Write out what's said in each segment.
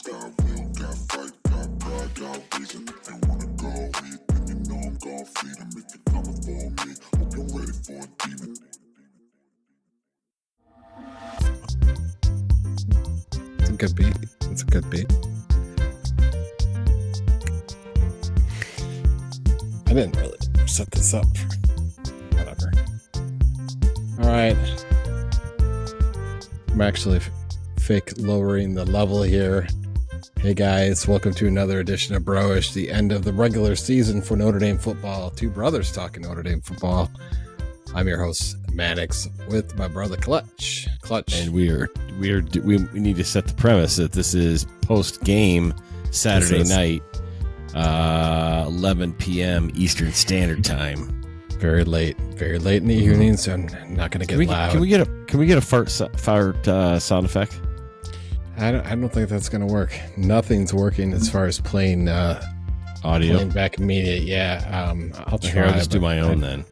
Got will, got fight, got pride, got reason. If you wanna go eat, then you know I'm gon' feed him. If you're coming for me, hope you're ready for a demon. It's a good beat. It's a good beat. I didn't really set this up for whatever. All right. I'm actually fake lowering the level here. Hey guys, welcome to another edition of Bro-ish, the end of the regular season for Notre Dame football. Two brothers talking Notre Dame football. I'm your host, Mannix, with my brother Clutch. And we need to set the premise that this is post-game Saturday night, 11 p.m. Eastern Standard Time. Very late in the evening, so I'm not going to get loud. Can we get a fart sound effect? I don't think that's going to work. Nothing's working as far as playing audio. Playing back media. Yeah, I'll try. I'll just do my own then.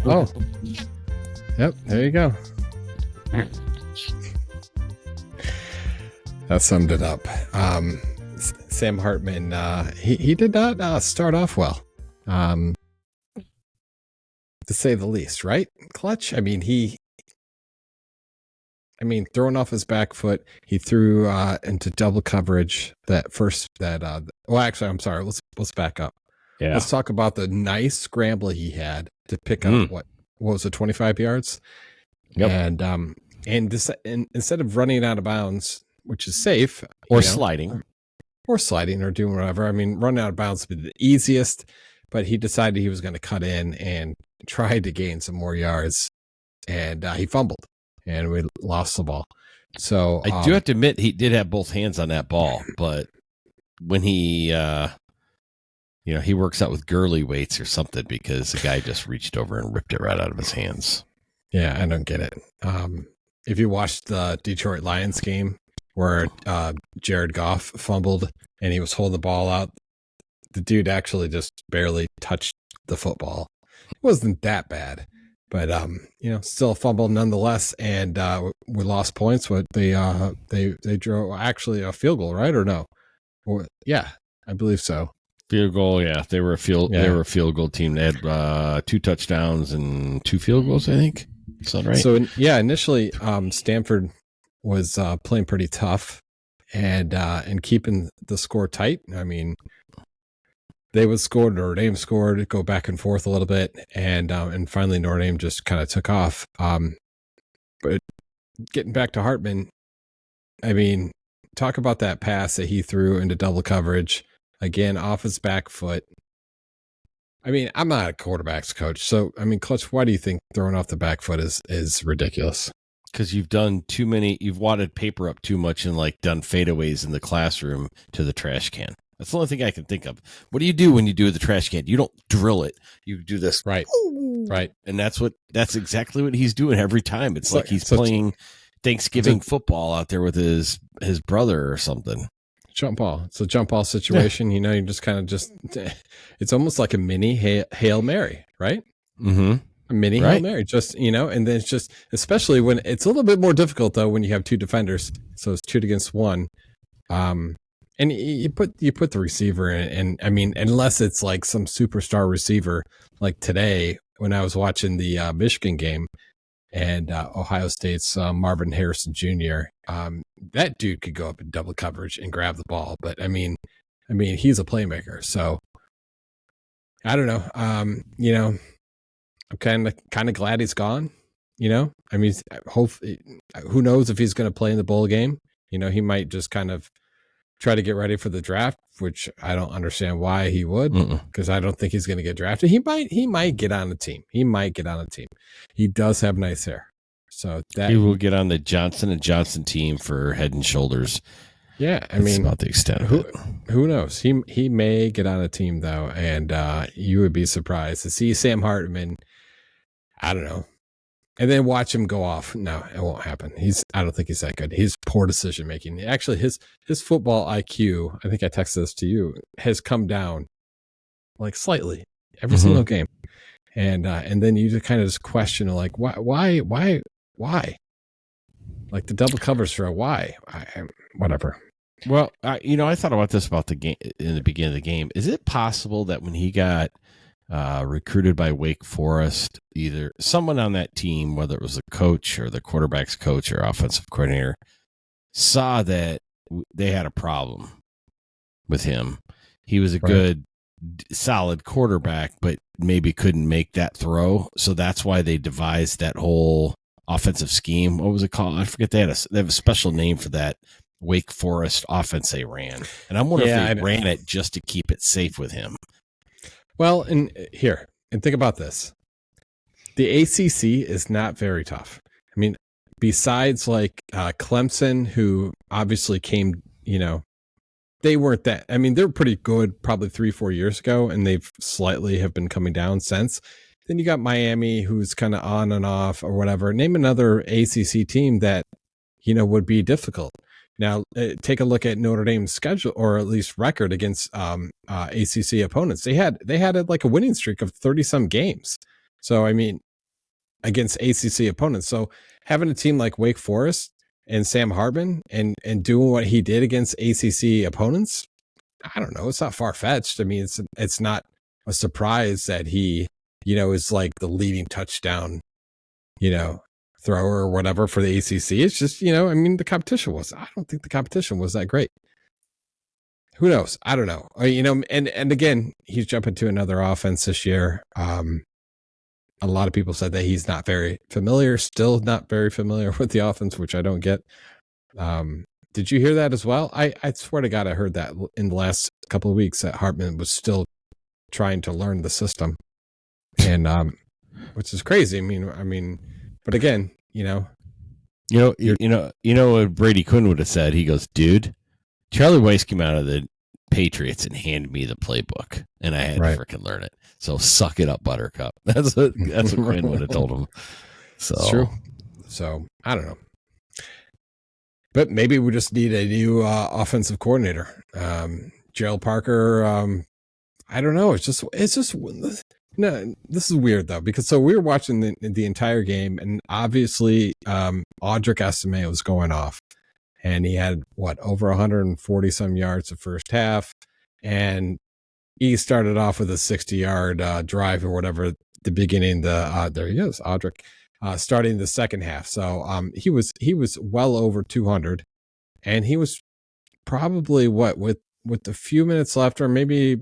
Oh, yep. There you go. That summed it up. Sam Hartman. He did not start off well, to say the least. Right, Clutch. I mean, throwing off his back foot, he threw into double coverage that first. Well, actually, I'm sorry. Let's back up. Yeah. Let's talk about the nice scramble he had to pick up what was it, 25 yards? Yep. And instead of running out of bounds, which is safe, or sliding or doing whatever. I mean, running out of bounds would be the easiest, but he decided he was going to cut in and try to gain some more yards, and he fumbled, and we lost the ball. So I do have to admit he did have both hands on that ball, but when he he works out with Gurley weights or something, because the guy just reached over and ripped it right out of his hands. Yeah, I don't get it. If you watched the Detroit Lions game where Jared Goff fumbled and he was holding the ball out, the dude actually just barely touched the football. It wasn't that bad, but still a fumble nonetheless, and we lost points. But they drew actually a field goal, right, or no? Yeah, I believe so. Field goal, yeah. They were a field goal team. They had 2 touchdowns and 2 field goals, I think. Is that right? So initially, Stanford was playing pretty tough and keeping the score tight. I mean, they would score, Notre Dame scored, go back and forth a little bit, and finally Notre Dame just kind of took off. But getting back to Hartman, I mean, talk about that pass that he threw into double coverage. Again, off his back foot. I mean, I'm not a quarterback's coach, so I mean, Clutch, why do you think throwing off the back foot is ridiculous? Because you've done too many. You've wadded paper up too much and done fadeaways in the classroom to the trash can. That's the only thing I can think of. What do you do when you do the trash can? You don't drill it. You do this, right? And that's exactly what he's doing every time. It's like he's playing Thanksgiving football out there with his brother or something. Jump ball. It's a jump ball situation. Yeah. You just kind of it's almost like a mini Hail Mary, right? Mm-hmm. A mini Hail Mary, and then it's just, especially when it's a little bit more difficult though, when you have 2 defenders. So it's 2 against 1. And you put the receiver in, and I mean, unless it's like some superstar receiver, like today when I was watching the Michigan game and Ohio State's Marvin Harrison Jr., that dude could go up in double coverage and grab the ball. But I mean, he's a playmaker. So I don't know. I'm kind of glad he's gone. I mean, hopefully, who knows if he's going to play in the bowl game? He might just kind of try to get ready for the draft, which I don't understand why he would, because I don't think he's going to get drafted. He might get on the team. He does have nice hair. So that he will get on the Johnson & Johnson team for Head and Shoulders. Yeah, That's about the extent of it. Who knows? He may get on a team though, and you would be surprised to see Sam Hartman. I don't know, and then watch him go off. No, it won't happen. I don't think he's that good. He's poor decision making. Actually, his football IQ, I think I texted this to you, has come down slightly every single game, and then you just kind of just question why. Like the double covers for a why. Whatever. Well, I thought about this about the game in the beginning of the game. Is it possible that when he got recruited by Wake Forest, either someone on that team, whether it was the coach or the quarterback's coach or offensive coordinator, saw that they had a problem with him? He was a good, solid quarterback, but maybe couldn't make that throw. So that's why they devised that whole offensive scheme. What was it called? I forget. They have a special name for that Wake Forest offense they ran. And I'm wondering if they ran it just to keep it safe with him. Well, and think about this. The ACC is not very tough. I mean, besides like Clemson, who obviously came, they weren't that. I mean, they're pretty good probably 3-4 years ago, and they've slightly have been coming down since. Then you got Miami, who's kind of on and off or whatever. Name another ACC team that, would be difficult. Now, take a look at Notre Dame's schedule, or at least record against ACC opponents. They had like a winning streak of 30-some games. So, I mean, against ACC opponents. So having a team like Wake Forest and Sam Hartman and doing what he did against ACC opponents, I don't know. It's not far-fetched. I mean, it's not a surprise that he, is like the leading touchdown, thrower or whatever for the ACC. It's just, I mean, I don't think the competition was that great. Who knows? I don't know. And again, he's jumping to another offense this year. A lot of people said that he's not very familiar, still not very familiar with the offense, which I don't get. Did you hear that as well? I swear to God, I heard that in the last couple of weeks that Hartman was still trying to learn the system, and which is crazy. I mean, but again, what Brady Quinn would have said. He goes, dude, Charlie Weiss came out of the Patriots and handed me the playbook, and I had to freaking learn it. So suck it up, Buttercup. That's what Quinn would have told him. So it's true. So I don't know, but maybe we just need a new offensive coordinator. Gerald Parker. I don't know. It's just no. This is weird though, because we were watching the entire game, and obviously Audric Estime was going off, and he had over 140 some yards the first half, and he started off with a 60-yard drive or whatever at the beginning. There he is, Audric, starting the second half. So he was well over 200, and he was probably with a few minutes left, or maybe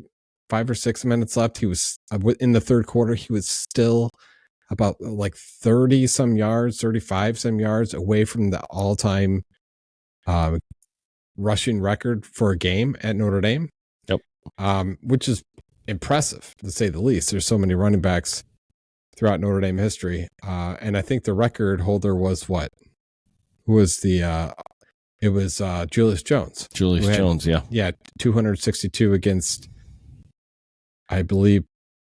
5 or 6 minutes left. He was in the third quarter. He was still about like 30 some yards, 35 some yards away from the all-time rushing record for a game at Notre Dame. Which is impressive to say the least. There's so many running backs throughout Notre Dame history. And I think the record holder was what? Who was the, it was Julius Jones. Yeah. 262 against, I believe,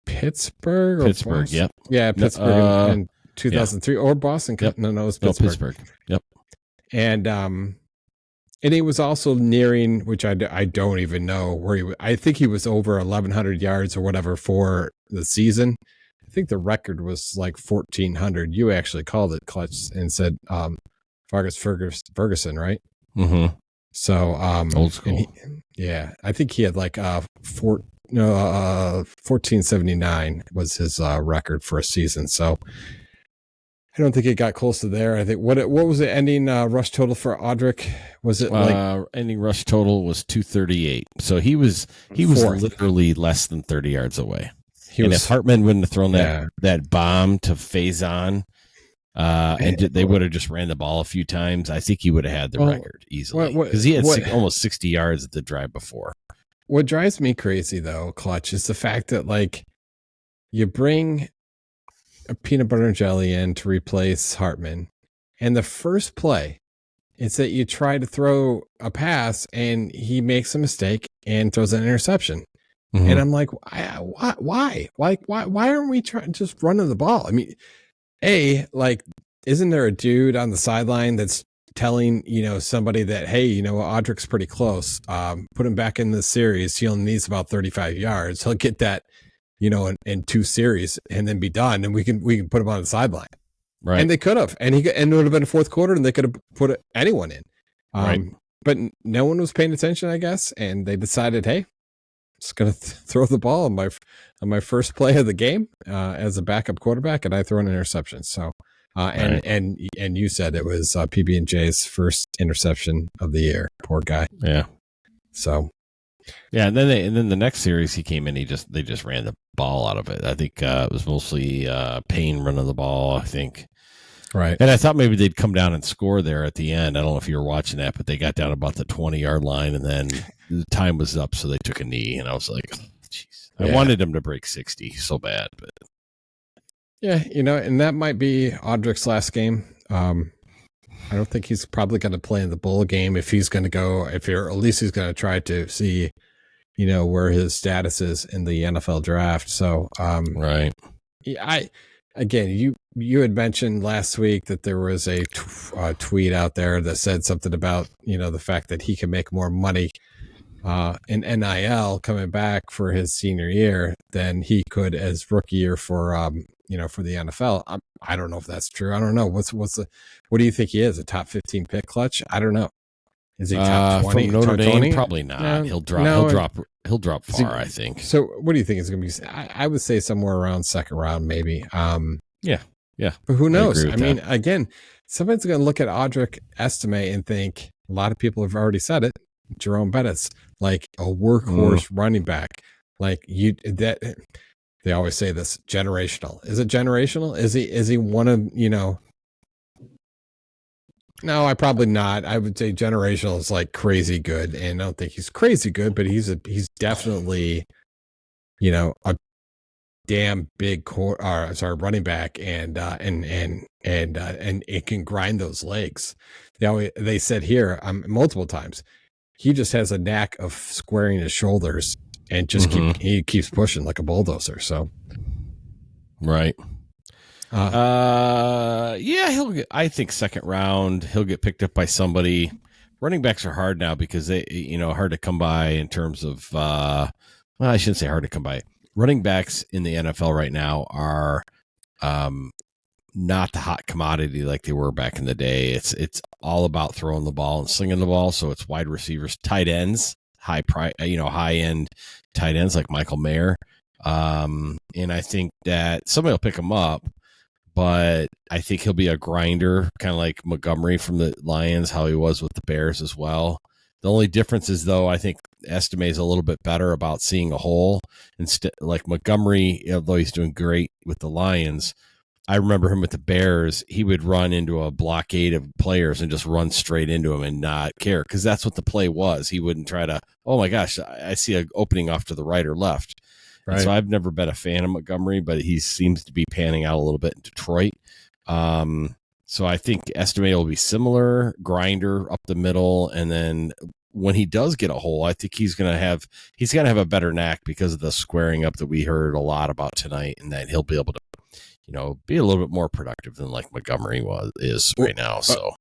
Pittsburgh. Pittsburgh, yep. Yeah, Pittsburgh in 2003. Or Boston. Yep. No, it was Pittsburgh. Pittsburgh. Yep. And he was also nearing, which I don't even know where he was. I think he was over 1,100 yards or whatever for the season. I think the record was like 1,400. You actually called it, Clutch, and said Ferguson, right? Mm-hmm. So old school. I think he had like 1479 was his record for a season. So I don't think it got close to there. I think what was the ending rush total for Audric? Was it like ending rush total was 238? So he was literally less than 30 yards away. If Hartman wouldn't have thrown that bomb to Faison, and they would have just ran the ball a few times, I think he would have had the record easily, because he had almost 60 yards at the drive before. What drives me crazy though, Clutch, is the fact that like you bring a peanut butter and jelly in to replace Hartman, and the first play, it's that you try to throw a pass and he makes a mistake and throws an interception. Mm-hmm. And I'm like, why? Like, why aren't we trying just running the ball? I mean, isn't there a dude on the sideline that's telling, somebody that, hey, Audric's pretty close. Put him back in the series. He only needs about 35 yards. He'll get that, in 2 series and then be done. And we can put him on the sideline. Right. And they could have, and it would have been a fourth quarter, and they could have put anyone in. Right. But no one was paying attention, I guess, and they decided, hey, just going to throw the ball on my first play of the game as a backup quarterback, and I throw an interception. So, and you said it was PB&J's first interception of the year. Poor guy. Yeah. So. Yeah, and then the next series he came in, they just ran the ball out of it. I think it was mostly Payne running the ball, I think. Right. And I thought maybe they'd come down and score there at the end. I don't know if you were watching that, but they got down about the 20-yard line, and then the time was up, so they took a knee. And I was like, jeez. I wanted them to break 60 so bad. But yeah, and that might be Audric's last game. I don't think he's probably going to play in the bowl game if he's going to go, at least he's going to try to see, where his status is in the NFL draft. So, right. You had mentioned last week that there was a tweet out there that said something about, the fact that he can make more money in NIL coming back for his senior year than he could as rookie year for for the NFL. I don't know if that's true. I don't know. What do you think he is? A top 15 pick, Clutch? I don't know. Is he top 20? From Notre Dame? 20? Probably not. No, he'll drop far, I think. So what do you think it's going to be? I would say somewhere around second round, maybe. Yeah. But who knows? I mean, again, somebody's going to look at Audric Estime and think, a lot of people have already said it, Jerome Bettis, like a workhorse running back. Like they always say this, generational. Is it generational? Is he one of, No, I probably not. I would say generational is like crazy good, and I don't think he's crazy good, but he's definitely, a damn big running back, and it can grind those legs. They said here multiple times, he just has a knack of squaring his shoulders and just he keeps pushing like a bulldozer. So, right. I think second round, he'll get picked up by somebody. Running backs are hard now because they, hard to come by in terms of, I shouldn't say hard to come by. Running backs in the NFL right now are not the hot commodity like they were back in the day. It's all about throwing the ball and slinging the ball. So it's wide receivers, tight ends, high end tight ends like Michael Mayer. And I think that somebody will pick him up, but I think he'll be a grinder, kind of like Montgomery from the Lions, how he was with the Bears as well. The only difference is, though, I think Estime is a little bit better about seeing a hole. Instead, like Montgomery, although he's doing great with the Lions, I remember him with the Bears. He would run into a blockade of players and just run straight into him and not care, because that's what the play was. He wouldn't try to, oh my gosh, I see an opening off to the right or left. Right. So I've never been a fan of Montgomery, but he seems to be panning out a little bit in Detroit. So I think Estime will be similar, grinder up the middle, and then when he does get a hole, I think he's gonna have a better knack because of the squaring up that we heard a lot about tonight, and that he'll be able to, be a little bit more productive than like Montgomery is right now. So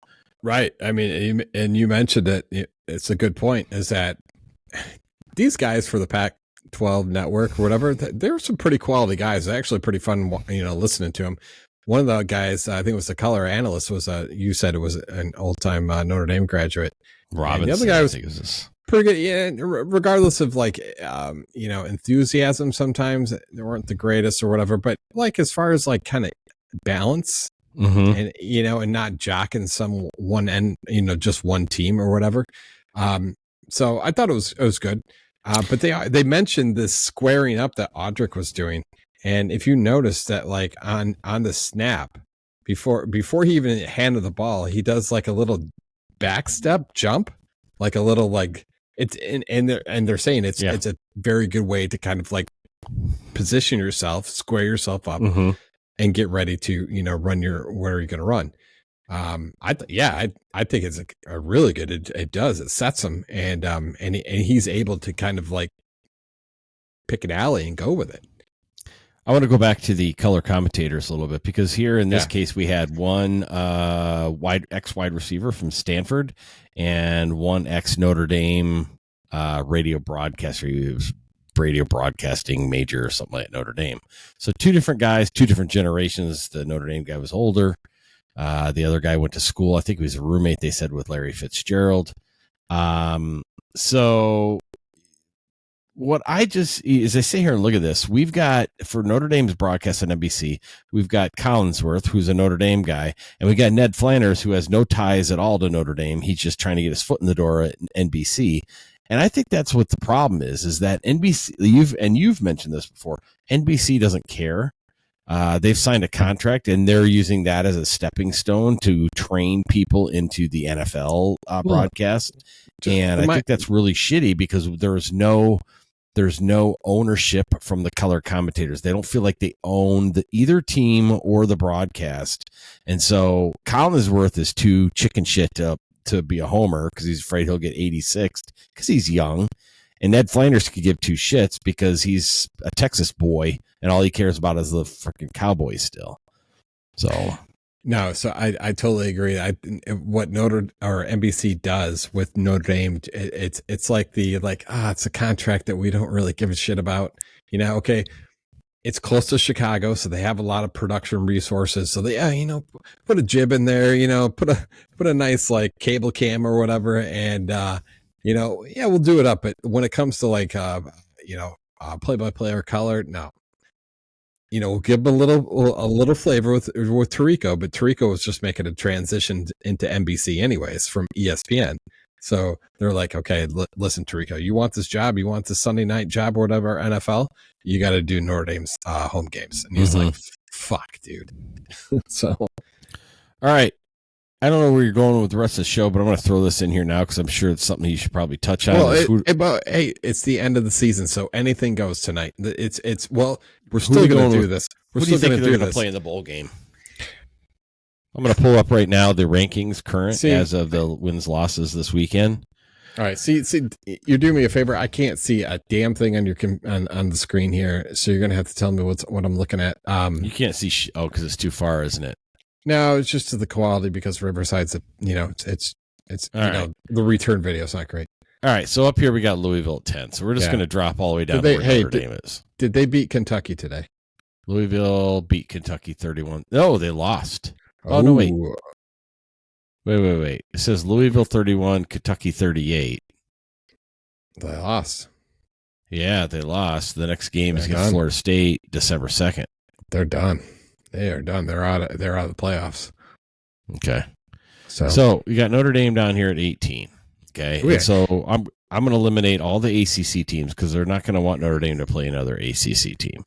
right, I mean, and you mentioned it. It's a good point. Is that these guys for the Pac-12 network or whatever? There were some pretty quality guys. Actually, pretty fun, listening to them. One of the guys, I think it was the color analyst, you said it was an old-time Notre Dame graduate. Robinson. The other guy was pretty good. Yeah, regardless of enthusiasm, sometimes they weren't the greatest or whatever. But like as far as like kind of balance and and not jocking one end, just one team or whatever. So I thought it was good. But they mentioned this squaring up that Audric was doing. And if you notice that, like on the snap, before he even handed the ball, he does like a little back step jump, like a little like it's and they're saying it's a very good way to kind of like position yourself, square yourself up, and get ready to run where you're going to run. I think it's a really good. It does. It sets him, and he's able to kind of like pick an alley and go with it. I want to go back to the color commentators a little bit, because here in this case we had one wide receiver from Stanford and one ex Notre Dame radio broadcaster. He was radio broadcasting major or something like Notre Dame. So two different guys, two different generations. The Notre Dame guy was older. The other guy went to school. I think he was a roommate, they said, with Larry Fitzgerald. So what I just, as I sit here and look at this, we've got, for Notre Dame's broadcast on NBC, we've got Collinsworth, who's a Notre Dame guy, and we got Ned Flanders, who has no ties at all to Notre Dame. He's just trying to get his foot in the door at NBC. And I think that's what the problem is that NBC, you've mentioned this before, NBC doesn't care. They've signed a contract, and they're using that as a stepping stone to train people into the NFL broadcast. And I think that's really shitty because there's no ownership from the color commentators. They don't feel like they own either team or the broadcast. And so Collinsworth is too chicken shit to be a homer because he's afraid he'll get 86th because he's young. And Ned Flanders could give two shits because he's a Texas boy and all he cares about is the freaking Cowboys still. So no, so I totally agree. What NBC does with Notre Dame, it's like it's a contract that we don't really give a shit about. Okay, it's close to Chicago, so they have a lot of production resources. So they, put a jib in there, put a nice like cable cam or whatever, and we'll do it up. But when it comes to play-by-play or color, no. We'll give them a little flavor with Tirico, but Tirico was just making a transition into NBC anyways from ESPN. So they're like, okay, listen, Tirico, you want this job? You want this Sunday night job or whatever, NFL? You got to do Notre Dame's home games. And he's like, fuck, dude. So, all right. I don't know where you're going with the rest of the show, but I'm going to throw this in here now because I'm sure it's something you should probably touch on. Hey, it's the end of the season, so anything goes tonight. We're still going to do this. Who do you think they're going to play in the bowl game? I'm going to pull up right now the rankings current as of the wins losses this weekend. All right, see, you're doing me a favor. I can't see a damn thing on your on the screen here, so you're going to have to tell me what I'm looking at. You can't see because it's too far, isn't it? No, it's just to the quality because Riverside's, it's the return video is not great. All right, so up here we got Louisville at 10. So we're just going to drop all the way down to where Notre Dame is. Did they beat Kentucky today? Louisville beat Kentucky 31. No, they lost. Oh, no, wait. Wait. It says Louisville 31, Kentucky 38. They lost. Yeah, they lost. The next game is against Florida State, December 2nd. They're done. They are done. They're out of the playoffs. Okay. So you got Notre Dame down here at 18. Okay. Yeah. So I'm going to eliminate all the ACC teams because they're not going to want Notre Dame to play another ACC team.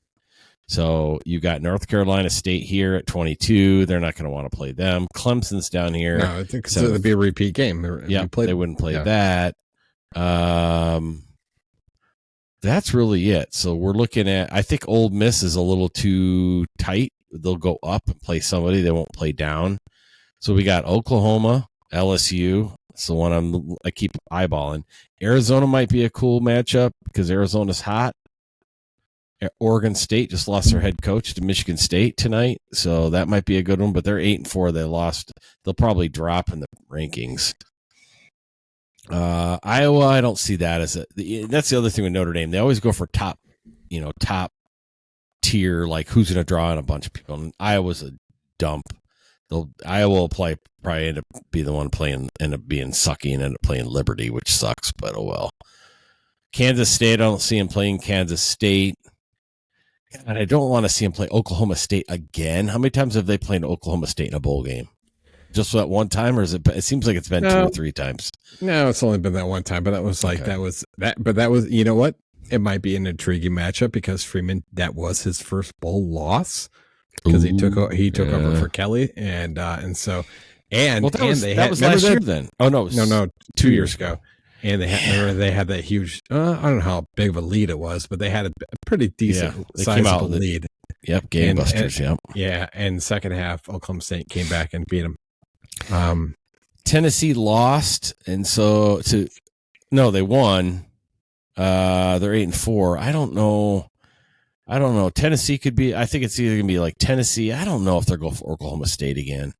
So you got North Carolina State here at 22. They're not going to want to play them. Clemson's down here. No, I think it'd be a repeat game. They wouldn't play that. That's really it. So we're looking at, I think Ole Miss is a little too tight. They'll go up and play somebody. They won't play down. So we got Oklahoma, LSU. It's the one I keep eyeballing. Arizona might be a cool matchup because Arizona's hot. Oregon State just lost their head coach to Michigan State tonight, so that might be a good one. But they're 8-4. They lost. They'll probably drop in the rankings. Iowa, I don't see that as that's the other thing with Notre Dame. They always go for top tier, like who's going to draw in a bunch of people. And Iowa's a dump. Iowa will probably end up being the one end up being sucky and end up playing Liberty, which sucks, but oh well. Kansas State, I don't see him playing Kansas State. And I don't want to see him play Oklahoma State again. How many times have they played Oklahoma State in a bowl game? Just that one time, or it seems like it's been 2 or 3 times. No, it's only been that one time, but that was you know what? It might be an intriguing matchup because Freeman, that was his first bowl loss because he took over for Kelly and so that was last year then. Oh no, 2 years ago. And they had that huge. I don't know how big of a lead it was, but they had a pretty decent sizable lead. Yep, gangbusters. Yep. Yeah, and second half, Oklahoma State came back and beat them. Tennessee lost, and so they won. They're 8-4. I don't know. Tennessee could be. I think it's either gonna be like Tennessee. I don't know if they're going for Oklahoma State again.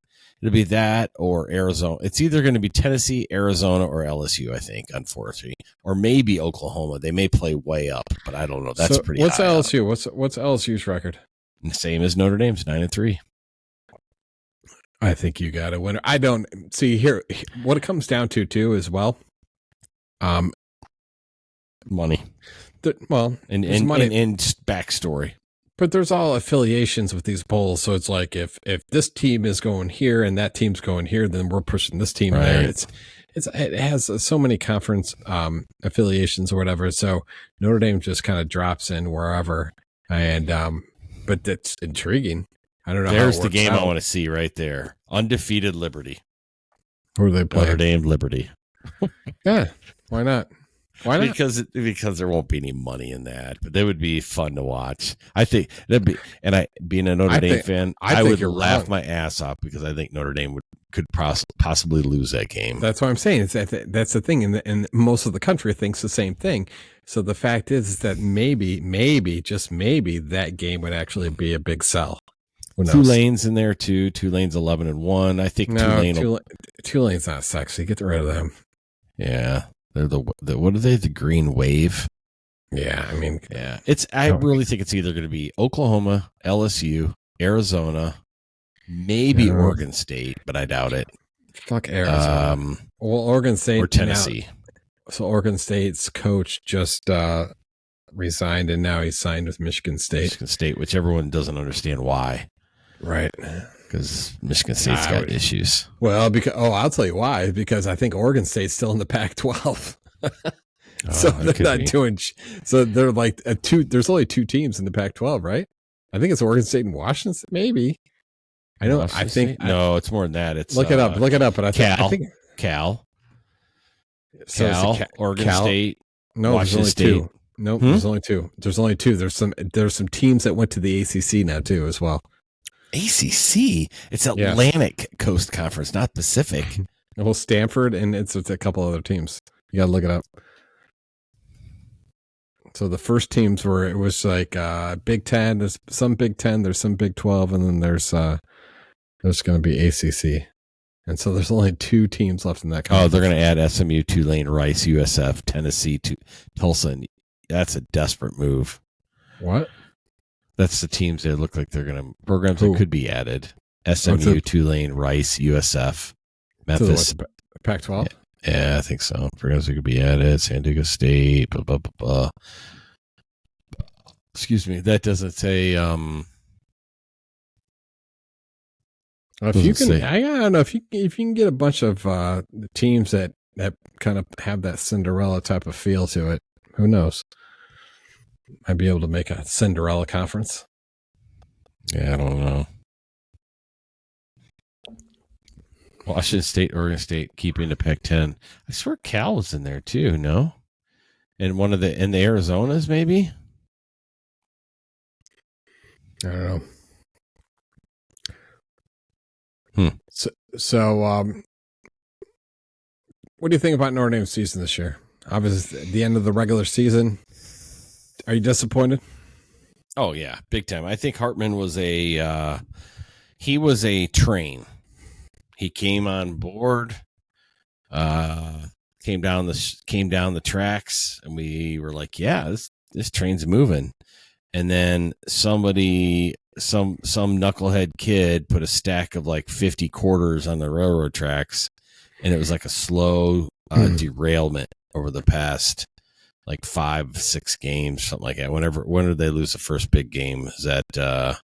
It'll be that or Arizona. It's either going to be Tennessee, Arizona, or LSU, I think, unfortunately. Or maybe Oklahoma. They may play way up, but I don't know. That's pretty what's high LSU? What's LSU's record? Same as Notre Dame's, 9-3. I think you got to win. I don't see here what it comes down to too as well. Money. Well, And money, and backstory. but there's all affiliations with these polls. So it's like if this team is going here and that team's going here, then we're pushing this team there. Right. It has so many conference affiliations or whatever. So Notre Dame just kind of drops in wherever, and but that's intriguing. I don't know. There's how the it works game out. I want to see right there. Undefeated Liberty. Who are they playing? Notre Dame Liberty. Yeah, why not? Why not? Because there won't be any money in that, but they would be fun to watch. I think that'd be, and I being a Notre Dame fan, I think would you're laugh wrong. my ass off because I think Notre Dame could possibly lose that game. That's what I'm saying. That's the thing, and most of the country thinks the same thing. So the fact is that maybe, just maybe, that game would actually be a big sell. Who knows? Tulane's in there too. Tulane's 11-1. I think Tulane's not sexy. Get rid of them. Yeah, they're the what are they? The Green Wave. Yeah, I mean, yeah. I really think it's either going to be Oklahoma, LSU, Arizona, maybe Oregon State, but I doubt it. Fuck Arizona. Well, Oregon State or Tennessee. So Oregon State's coach just resigned, and now he's signed with Michigan State. Michigan State, which everyone doesn't understand why. Right. Because Michigan State's got issues. Well, I'll tell you why. Because I think Oregon State's still in the Pac-12. So they're not doing. So they're like there's only two teams in the Pac-12, right? I think it's Oregon State and Washington. Maybe. I know. Washington I think State? No, it's more than that. It's look it up. But I think Cal. So Oregon State. No, Washington there's only State. two. No, there's only two. There's only two. There's some teams that went to the ACC now too as well. ACC. It's Atlantic Coast Conference, not Pacific. Well, Stanford and it's a couple other teams. You got to look it up. So the first teams it was like Big Ten. There's some Big Ten. There's some Big 12, and then there's going to be ACC. And so there's only two teams left in that conference. Oh, they're going to add SMU, Tulane, Rice, USF, Tennessee, Tulsa. That's a desperate move. What? That's the teams that look like they're going to programs that could be added. SMU, Tulane, Rice, USF, Memphis. Pac-12? Yeah, I think so. Programs that could be added. San Diego State, blah, blah, blah, blah. Excuse me. That doesn't say... if you can, I don't know if you can get a bunch of teams that kind of have that Cinderella type of feel to it. Who knows? Might be able to make a Cinderella conference. Yeah, I don't know. Washington State, Oregon State, keeping the Pac-10. I swear Cal was in there too. No, and one of the Arizonas maybe. I don't know. So, what do you think about Notre Dame's season this year? Obviously, at the end of the regular season, are you disappointed? Oh yeah, big time. I think Hartman was a train. He came on board, came down the tracks, and we were like, yeah, this train's moving. And then some knucklehead kid put a stack of like 50 quarters on the railroad tracks, and it was like a slow derailment over the past like 5-6 games, something like that. When did they lose the first big game? Is that the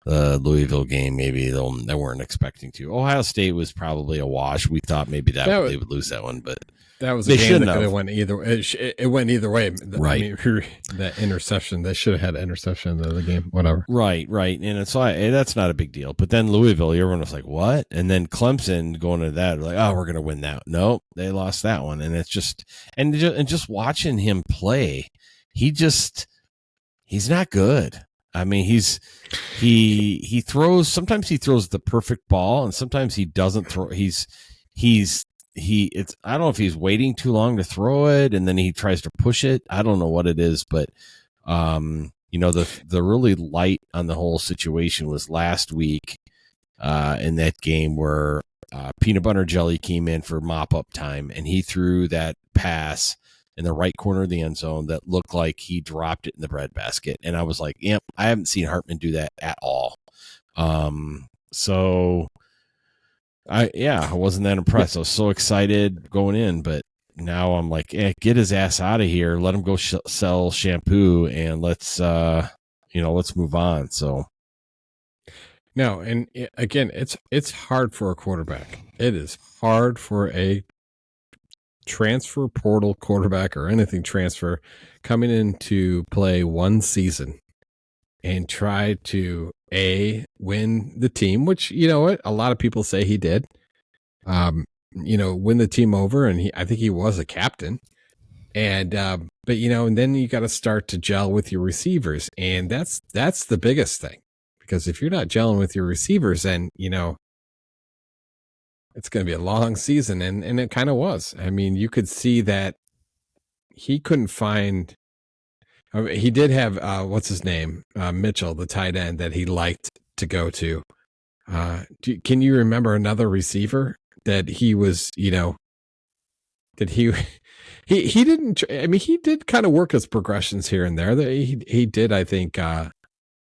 Louisville game? Maybe they weren't expecting to. Ohio State was probably a wash. We thought maybe they would lose that one, but that was a game that could have went either. It went either way. Right. I mean, that interception, they should have had an interception in the game. Whatever. Right. And it's like that's not a big deal. But then Louisville, everyone was like, "What?" And then Clemson going to that, like, "Oh, we're going to win that." Nope, they lost that one. And it's just just watching him play, he's not good. I mean, he throws. Sometimes he throws the perfect ball, and sometimes he doesn't throw. I don't know if he's waiting too long to throw it, and then he tries to push it. I don't know what it is, but the really light on the whole situation was last week in that game where Peanut Butter Jelly came in for mop up time, and he threw that pass in the right corner of the end zone that looked like he dropped it in the breadbasket. And I was like, yep, I haven't seen Hartman do that at all. So I wasn't that impressed. I was so excited going in, but now I'm like, get his ass out of here. Let him go sell shampoo, and let's move on. So No, and again, it's hard for a quarterback. It is hard for a transfer portal quarterback or anything transfer coming in to play one season and try to win the team, which you know what a lot of people say he did. Win the team over, and I think he was a captain. And but and then you got to start to gel with your receivers, and that's the biggest thing, because if you're not gelling with your receivers, then it's going to be a long season, and it kind of was. I mean, you could see that he couldn't find. He did have what's his name, Mitchell, the tight end that he liked to go to. Can you remember another receiver that he was, that he didn't? I mean, he did kind of work his progressions here and there. He did, I think,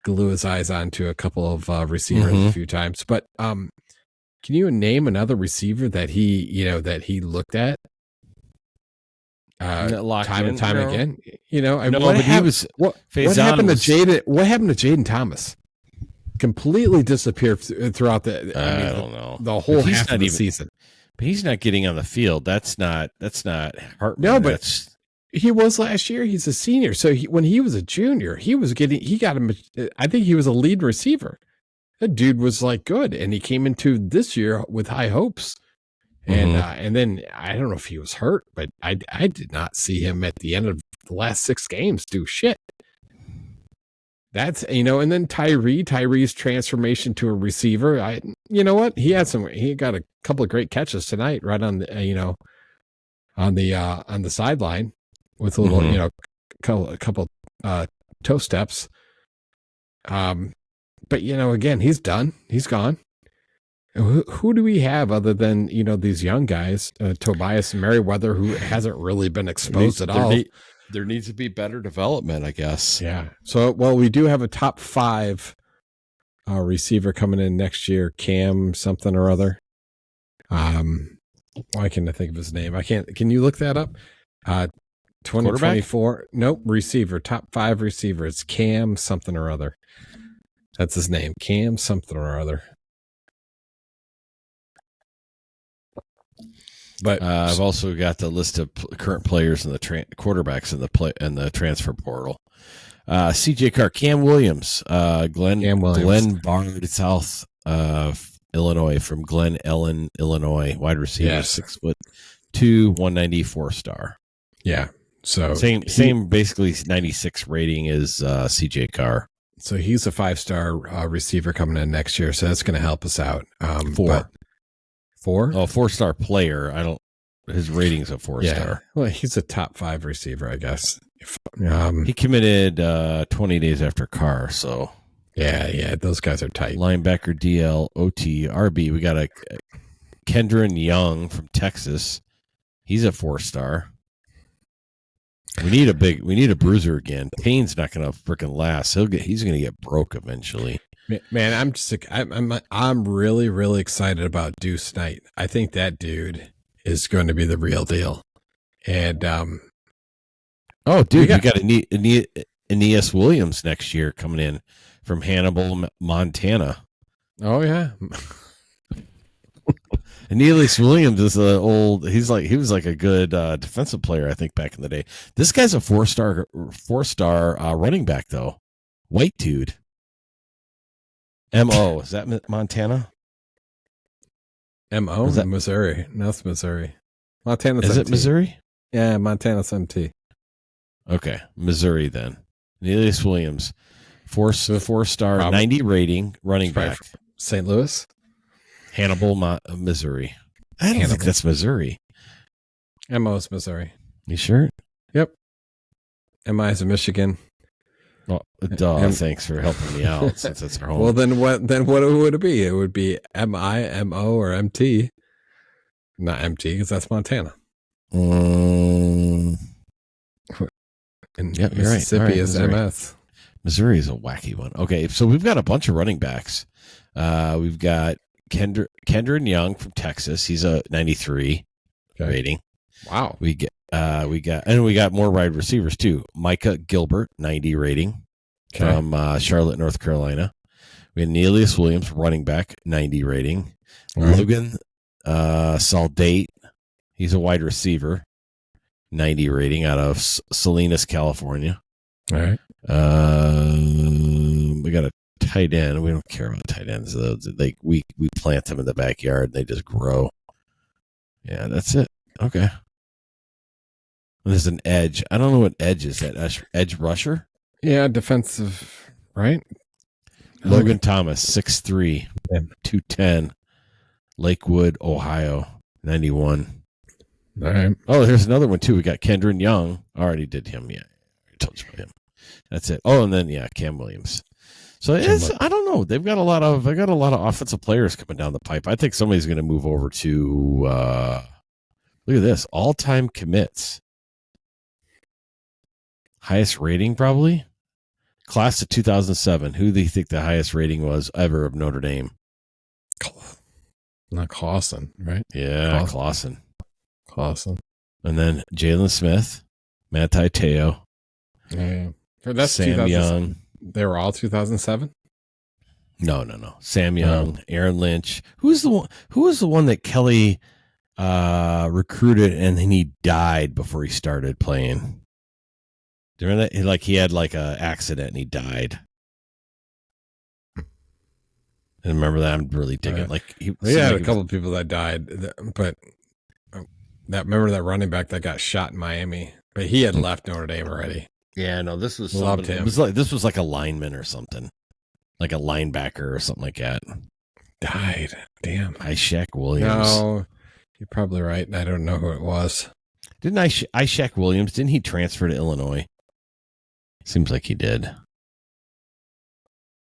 glue his eyes onto a couple of receivers a few times. But can you name another receiver that he looked at? Time and time again, what happened to Jaden? What happened to Jaden Thomas? Completely disappeared throughout the. I don't know, the whole half of the season. But he's not getting on the field. That's not Hartman. No, but he was last year. He's a senior, so when he was a junior, he got him. I think he was a lead receiver. That dude was like good, and he came into this year with high hopes. And then I don't know if he was hurt, but I did not see him at the end of the last 6 games do shit. That's and then Tyree's transformation to a receiver. He got a couple of great catches tonight, right on the on the sideline with a little a couple toe steps. But again, he's done. He's gone. Who do we have other than these young guys, Tobias and Merriweather, who hasn't really been exposed at all? There needs to be better development, I guess. Yeah. So, we do have a top 5 receiver coming in next year, Cam something or other. Why can't I think of his name? I can't. Can you look that up? 2024. Nope. Receiver, top 5 receiver. It's Cam something or other. That's his name, Cam something or other. But I've also got the list of current players and the quarterbacks in the transfer portal. CJ Carr, Cam Williams, Glenn Bard, South Illinois, from Glen Ellen, Illinois, wide receiver, yes. 6'2", 194 star. Yeah, so same basically 96 rating as CJ Carr. So he's a 5-star receiver coming in next year, so that's going to help us out. 4. 4? Oh, 4-star player. His rating's a 4-star. Well, he's a top 5 receiver, I guess. He committed 20 days after Carr, so. Yeah, those guys are tight. Linebacker, DL, OT, RB. We got a Kendron Young from Texas. He's a 4-star. We need a bruiser again. Payne's not going to freaking last. He's going to get broke eventually. Man, I'm really, really excited about Deuce Knight. I think that dude is going to be the real deal. And you got Aeneas Williams next year coming in from Hannibal, Montana. Oh yeah. Aeneas Williams is he was like a good defensive player, I think, back in the day. This guy's a 4-star running back though. White dude. M.O. Is that Montana? M.O. Is that Missouri? No, it's Missouri. Montana's Is MT. it Missouri? Yeah, Montana's MT. Okay, Missouri then. Aeneas Williams, 4-star, 90 rating running back. St. Louis? Hannibal, Missouri. I don't think that's Missouri. M.O.'s Missouri. You sure? Yep. M.I. is in Michigan. Well, thanks for helping me out since it's our home. Well, then what would it be? It would be M.I., M.O., or M.T. Not M.T. because that's Montana. And Mississippi right. is Missouri. M.S. Missouri is a wacky one. Okay, so we've got a bunch of running backs. We've got Kendron Young from Texas. He's a 93 rating. Wow. We got more wide receivers too. Micah Gilbert, 90 rating from Charlotte, North Carolina. We had Neelius Williams, running back, 90 rating. Logan Saldate, he's a wide receiver, 90 rating out of Salinas, California. All right. We got a tight end. We don't care about tight ends. We plant them in the backyard. They just grow. Yeah, that's it. Okay. There's an edge. I don't know what edge is. That edge rusher? Yeah, defensive, right? Logan Thomas, 6'3", Yeah. 210, Lakewood, Ohio, 91. All right. Oh, here's another one, too. We got Kendron Young. I already did him. Yeah, I told you about him. That's it. Oh, and then, Cam Williams. So I don't know. They got a lot of offensive players coming down the pipe. I think somebody's going to move over to, look at this, all-time commits. Highest rating, probably? Class of 2007. Who do you think the highest rating was ever of Notre Dame? Not Clausen, right? Yeah, Clausen. And then Jalen Smith, Mattai Teo. Yeah. That's Sam Young. They were all 2007? No. Sam Young, Aaron Lynch. Who was the one that Kelly recruited and then he died before he started playing? Do you remember that? Like he had like a accident and he died. And remember that? I'm really digging. Like he had a couple of people that died, but remember that running back that got shot in Miami, but he had left Notre Dame already. Yeah, no, this was loved him. This was like a lineman or something, like a linebacker or something like that. Died. Damn. Ishaq Williams. No, you're probably right. I don't know who it was. Didn't Ishaq Williams? Didn't he transfer to Illinois? Seems like he did.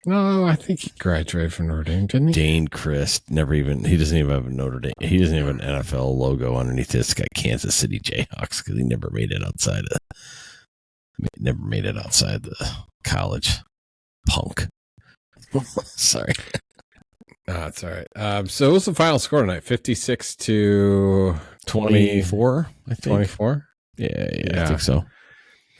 No, I think he graduated from Notre Dame, didn't he? Dane Christ he doesn't even have a Notre Dame. He doesn't even have an NFL logo underneath this. It's got Kansas City Jayhawks because he never made it outside the college. Punk. Sorry. No, it's all right. So what was the final score tonight? 56 to 24, I think. 24? Yeah, I think so.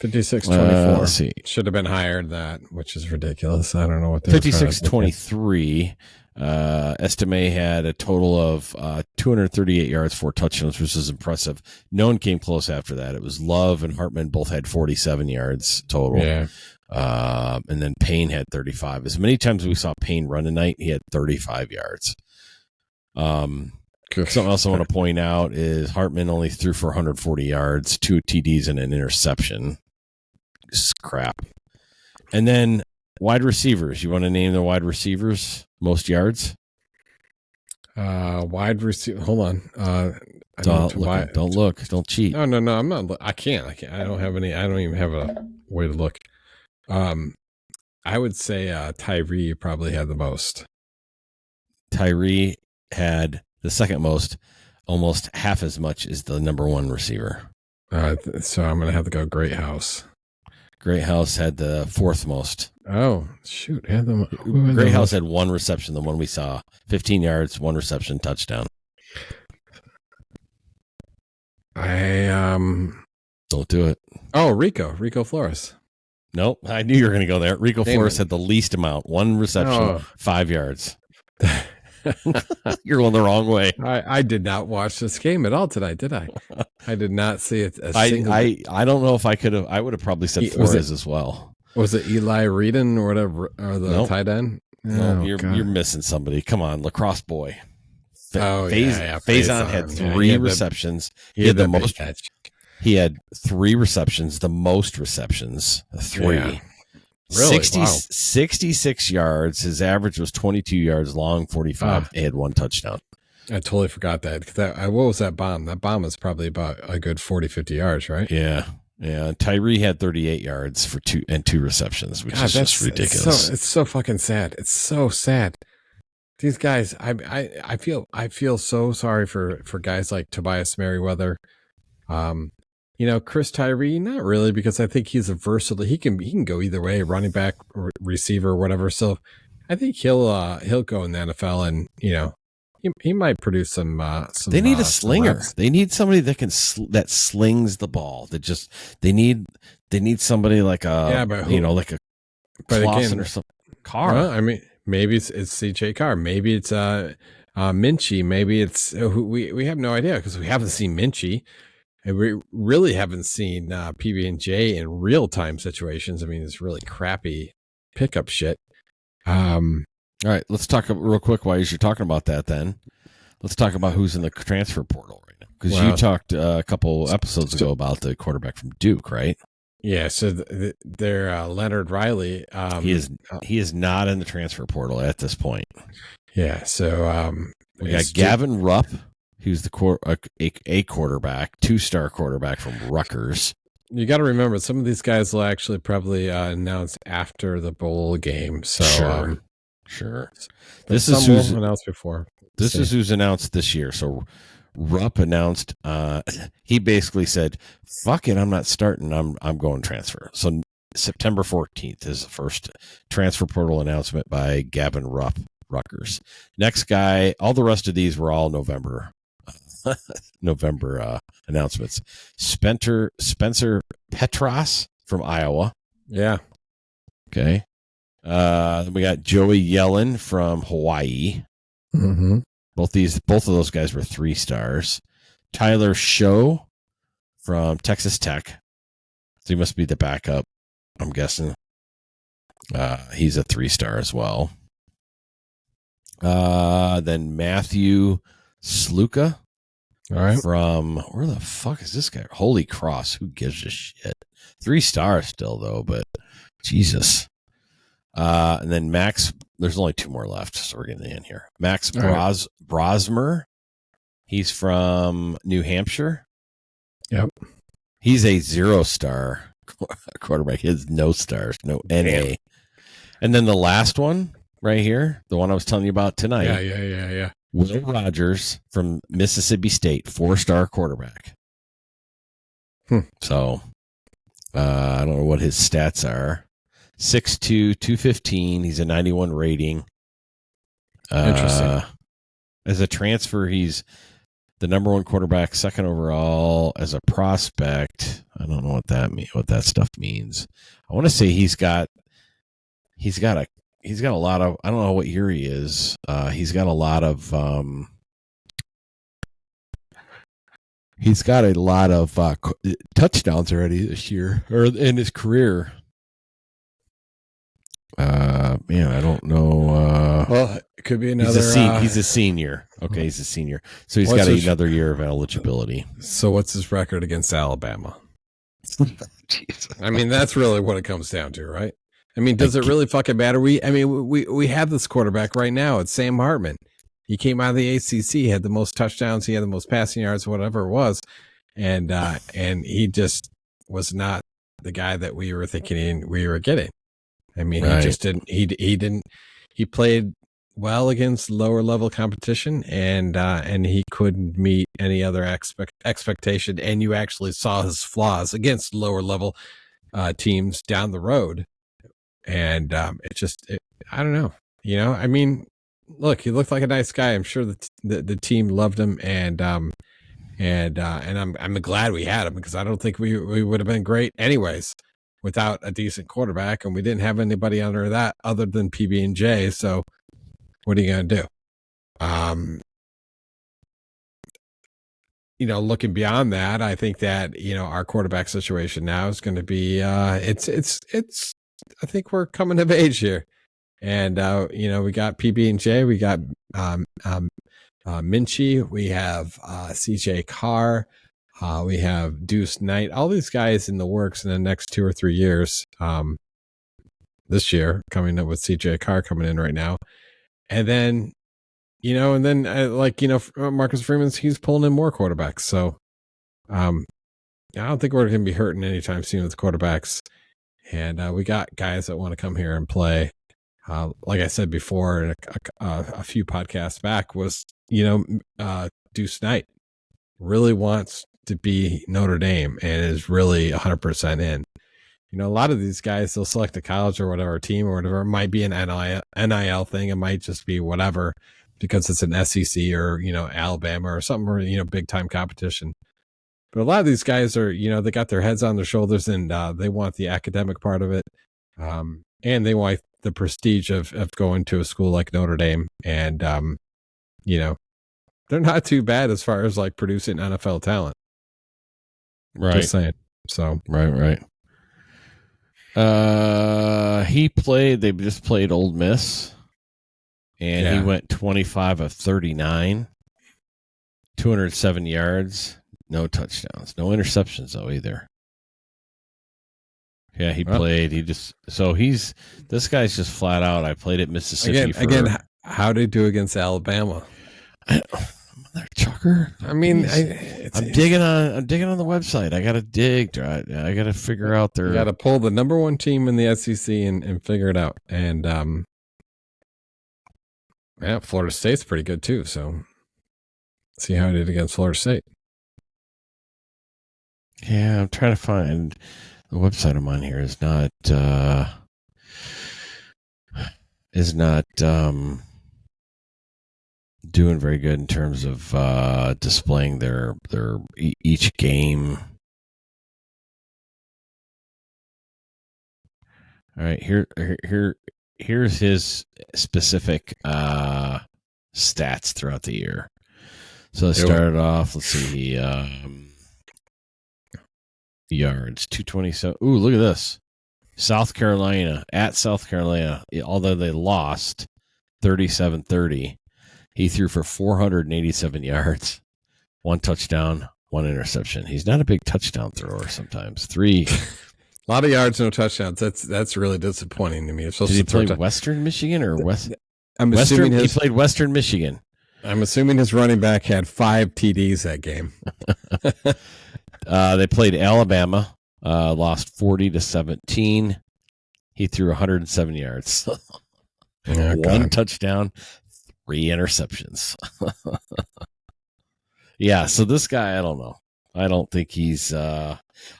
56-24. Let's see. Should have been higher than that, which is ridiculous. I don't know what they 56-23. Estime had a total of 238 yards, 4 touchdowns, which is impressive. No one came close after that. It was Love and Hartman both had 47 yards total. Yeah. And then Payne had 35. As many times as we saw Payne run tonight, he had 35 yards. Something else I want to point out is Hartman only threw for 140 yards, 2 TDs and an interception. Crap. And then wide receivers. You want to name the wide receivers most yards? Wide receiver. Hold on. Don't look. Don't cheat. No. I'm not. I can't. I don't have any. I don't even have a way to look. I would say Tyree probably had the most. Tyree had the second most, almost half as much as the number one receiver. So I'm gonna have to go Greathouse. Greathouse had the fourth most. Oh shoot! Greathouse had 1 reception. The one we saw, 15 yards, 1 reception, touchdown. Don't do it. Oh, Rico Flores. Nope, I knew you were going to go there. Rico Flores had the least amount, 1 reception, 5 yards. You're going the wrong way. I did not watch this game at all tonight, did I? I did not see it. I don't know if I could have. I would have probably said Flores as well. Was it Eli Reedon or whatever, or the tight end? No, you're missing somebody. Come on, lacrosse boy. Faison had 3 receptions. He had the most catch. He had 3 receptions, the most receptions. 3. Yeah. Really? 66 yards. His average was 22 yards long, 45. He had 1 touchdown. I totally forgot that. What was that bomb? That bomb was probably about a good 40, 50 yards, right? Yeah. Tyree had 38 yards for 2 receptions, which is just ridiculous. It's so fucking sad. It's so sad. These guys, I feel so sorry for guys like Tobias Merriweather. Chris Tyree, not really, because I think he's a versatile. He can go either way, running back, or receiver, or whatever. So I think he'll go in the NFL and He might produce some. They need a some slinger. runs. They need somebody that can that slings the ball. They need somebody like a but who, like a but Clausen again, or some Carr. Well, I mean, maybe it's CJ Carr. Maybe it's Minchie. Maybe it's we have no idea because we haven't seen Minchie. And we really haven't seen PB&J in real time situations. I mean, it's really crappy pickup shit. All right, let's talk real quick while you're talking about that. Then let's talk about who's in the transfer portal right now, because you talked a couple episodes ago about the quarterback from Duke, right? Yeah. So they're Leonard Riley. He is not in the transfer portal at this point. Yeah. So we got Gavin Rupp. He was a quarterback, 2-star quarterback from Rutgers. You got to remember, some of these guys will actually probably announce after the bowl game. So sure. This is who's announced before. This is who's announced this year. So Rupp announced. He basically said, "Fuck it, I'm not starting. I'm going transfer." So September 14th is the first transfer portal announcement by Gavin Rupp, Rutgers. Next guy. All the rest of these were all November announcements. Spencer Petras from Iowa. Yeah. Okay. Then we got Joey Yellen from Hawaii. Mm-hmm. Both of those guys were 3 stars. Tyler Show from Texas Tech. So he must be the backup, I'm guessing. He's a 3-star as well. Then Matthew Sluka. All right. From where the fuck is this guy? Holy Cross. Who gives a shit? 3 stars still though, but Jesus. And then Max, there's only 2 more left, so we're getting in here. Max Brosmer. He's from New Hampshire. Yep. He's a 0-star quarterback. He has no stars, no NA. And then the last one right here, the one I was telling you about tonight. Yeah. Will Rogers from Mississippi State, 4-star quarterback. So, I don't know what his stats are. 6'2", 215. He's a 91 rating. Interesting. As a transfer, he's the number 1 quarterback, 2nd overall. As a prospect, I don't know what that stuff means. I want to say he's got a lot of, I don't know what year he is. He's got a lot of touchdowns already this year, or in his career. Man, I don't know. Well, it could be another. He's a senior. Okay, he's a senior. So he's got another year of eligibility. So what's his record against Alabama? I mean, that's really what it comes down to, right? I mean, does it really fucking matter? We have this quarterback right now. It's Sam Hartman. He came out of the ACC, had the most touchdowns, he had the most passing yards, whatever it was, and he just was not the guy that we were thinking we were getting. I mean, He just didn't. He played well against lower level competition, and he couldn't meet any other expectation. And you actually saw his flaws against lower level teams down the road. And I don't know. I mean, look, he looked like a nice guy. I'm sure the team loved him, and I'm glad we had him, because I don't think we would have been great anyways without a decent quarterback, and we didn't have anybody under that other than PB&J. So what are you going to do? Looking beyond that, I think that, our quarterback situation now is going to be, I think we're coming of age here. And, we got PB&J, we got, Minchie, we have, CJ Carr, we have Deuce Knight, all these guys in the works in the next 2 or 3 years. This year coming up with CJ Carr coming in right now. And then, Marcus Freeman's, he's pulling in more quarterbacks. So, I don't think we're going to be hurting anytime soon with quarterbacks. And we got guys that want to come here and play. Like I said before, in a few podcasts back, was, Deuce Knight really wants to be Notre Dame and is really 100% in. A lot of these guys, they'll select a college or whatever team or whatever. It might be an NIL thing. It might just be whatever. because it's an SEC or, Alabama or something, or, big time competition. But a lot of these guys are, they got their heads on their shoulders, and they want the academic part of it. And they want the prestige of going to a school like Notre Dame. And, they're not too bad as far as like producing NFL talent. Right. Just saying. So, Right. They just played Ole Miss, and he went 25 of 39, 207 yards, no touchdowns, no interceptions though either. Yeah, this guy's just flat out. I played at Mississippi again. How did he do against Alabama? Another chucker. I mean, I'm digging on the website. I got to dig. I got to figure out their. You got to pull the number one team in the SEC and figure it out. And Florida State's pretty good too. So see how he did against Florida State. Yeah, I'm trying to find the website I'm on here is not doing very good in terms of displaying their each game. All right, here's his specific stats throughout the year. So it started off. Let's see, yards 227. Ooh, look at this. South Carolina, although they lost 37-30. He threw for 487 yards, 1 touchdown, 1 interception. He's not a big touchdown thrower sometimes. 3. A lot of yards, no touchdowns. That's really disappointing to me. Did he play Western Michigan or West? I'm assuming he played Western Michigan. I'm assuming his running back had 5 TDs that game. They played Alabama, lost 40-17. He threw 107 yards, 1 touchdown, 3 interceptions. Yeah, so this guy, I don't know. I don't think he's.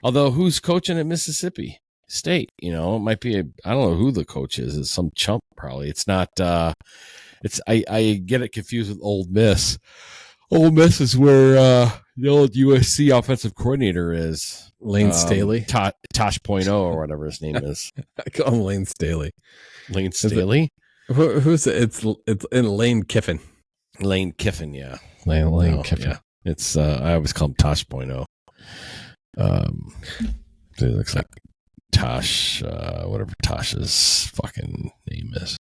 Although, who's coaching at Mississippi State? It might be. I don't know who the coach is. It's some chump probably. It's not. I get it confused with Ole Miss. Ole Miss is where the old USC offensive coordinator is. Lane Staley? Tosh.0 or whatever his name is. I call him Lane Staley. Lane Staley? Who's it? It's in Lane Kiffin. Lane Kiffin, yeah. Lane Kiffin. Yeah. It's I always call him Tosh.0. So it looks like Tosh, whatever Tosh's fucking name is.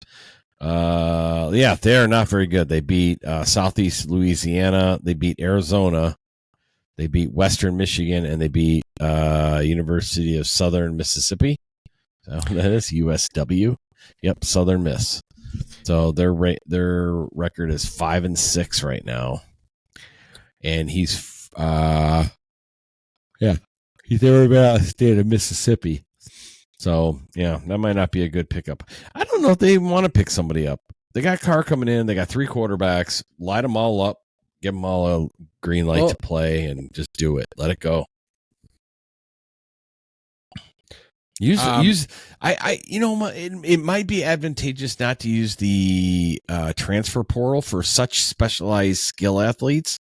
Yeah, they're not very good. They beat Southeast Louisiana. They beat Arizona. They beat Western Michigan, and they beat University of Southern Mississippi. So that is USW. Yep, Southern Miss. So their record is 5-6 right now, and he's everybody out of the state of Mississippi. So yeah, that might not be a good pickup. I don't know if they want to pick somebody up. They got Carr coming in. They got 3 quarterbacks. Light them all up. Give them all a green light to play, and just do it. Let it go. It might be advantageous not to use the transfer portal for such specialized skill athletes,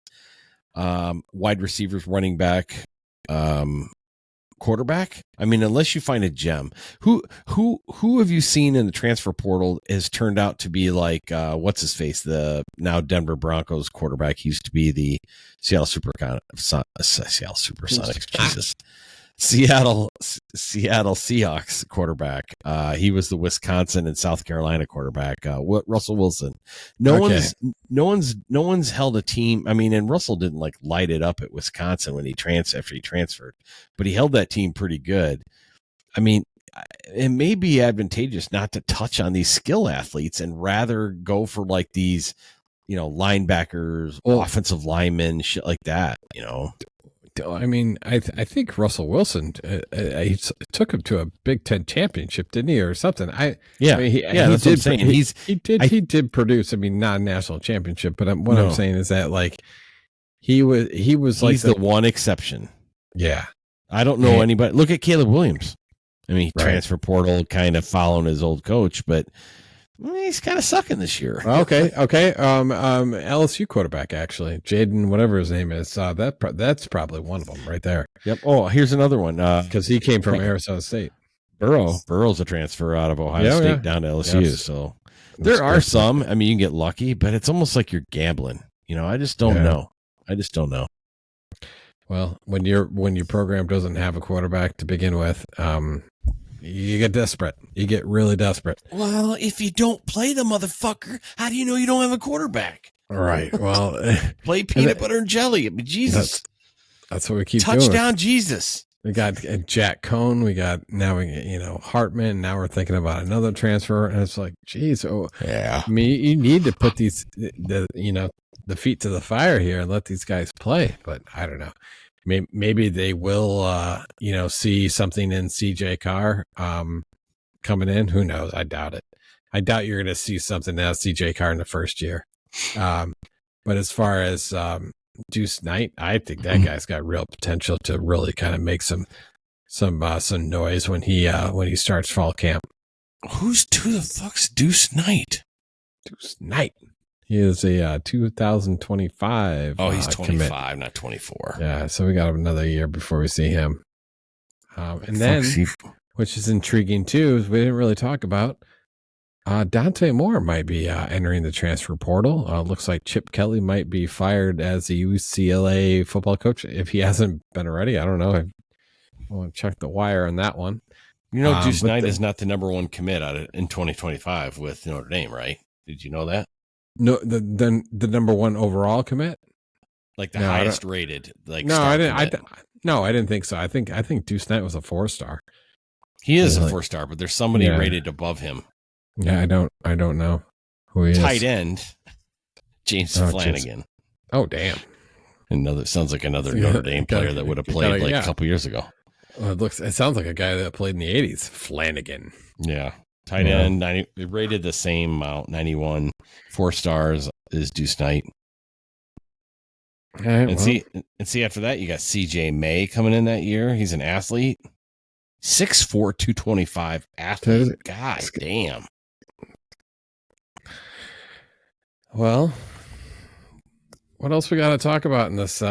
wide receivers, running back, quarterback. I mean, unless you find a gem. Who have you seen in the transfer portal has turned out to be like what's his face, the now Denver Broncos quarterback? He used to be the Seattle Supersonics. Jesus. Seattle Seahawks quarterback. He was the Wisconsin and South Carolina quarterback. Russell Wilson. No one's held a team. I mean, and Russell didn't like light it up at Wisconsin when after he transferred, but he held that team pretty good. I mean, it may be advantageous not to touch on these skill athletes and rather go for like these, linebackers, offensive linemen, shit like that. I mean, I think Russell Wilson he took him to a Big Ten championship, didn't he, or something? That's what I'm saying. He did produce. I mean, not a national championship, but what I'm saying is that like he was like he's the one exception. Yeah, I don't know anybody. Look at Caleb Williams. I mean, transfer portal kind of following his old coach, but He's kind of sucking this year. Okay. LSU quarterback, actually, Jaden, whatever his name is. That's probably one of them right there. Yep. Oh, here's another one. Because he came from Arizona State. Burrow's a transfer out of Ohio State down to LSU. Yes. So there are some. I mean, you can get lucky, but it's almost like you're gambling. I just don't know. Well, when your program doesn't have a quarterback to begin with, you get desperate. You get really desperate. Well, if you don't play the motherfucker, how do you know you don't have a quarterback? All right. Well, play peanut butter and jelly. I mean, Jesus. That's what we keep doing. Touchdown, Jesus. We got Jack Cohn. We got Hartman. Now we're thinking about another transfer, and it's like, geez, yeah. I mean, you need to put the feet to the fire here and let these guys play. But I don't know. Maybe they will, see something in CJ Carr coming in. Who knows? I doubt it. I doubt you're going to see something out of CJ Carr in the first year. But as far as Deuce Knight, I think that guy's got real potential to really kind of make some noise when he starts fall camp. Who the fuck's Deuce Knight? Deuce Knight. He is a 2025. Oh, he's 25, commit. Not 24. Yeah, so we got another year before we see him. And then, which is intriguing too, is we didn't really talk about Dante Moore might be entering the transfer portal. Looks like Chip Kelly might be fired as the UCLA football coach if he hasn't been already. I don't know. I want to check the wire on that one. Deuce Knight is not the number one commit in 2025 with Notre Dame, right? Did you know that? No, the number one overall commit, like the highest rated. Like no, I didn't. I didn't think so. I think Deuce Knight was a 4-star. He is a 4-star, but there's somebody rated above him. Yeah, I don't know who he is. Tight end, James Flanagan. Oh, damn! Sounds like another Notre Dame player that would have played a couple years ago. Well, it sounds like a guy that played in the 80s. Flanagan. Yeah. Tight end, 90, rated the same amount, 91. 4 stars is Deuce Knight. Right, see, after that, you got CJ May coming in that year. He's an athlete. 6'4", 225 athlete. God damn. Well, what else we got to talk about in this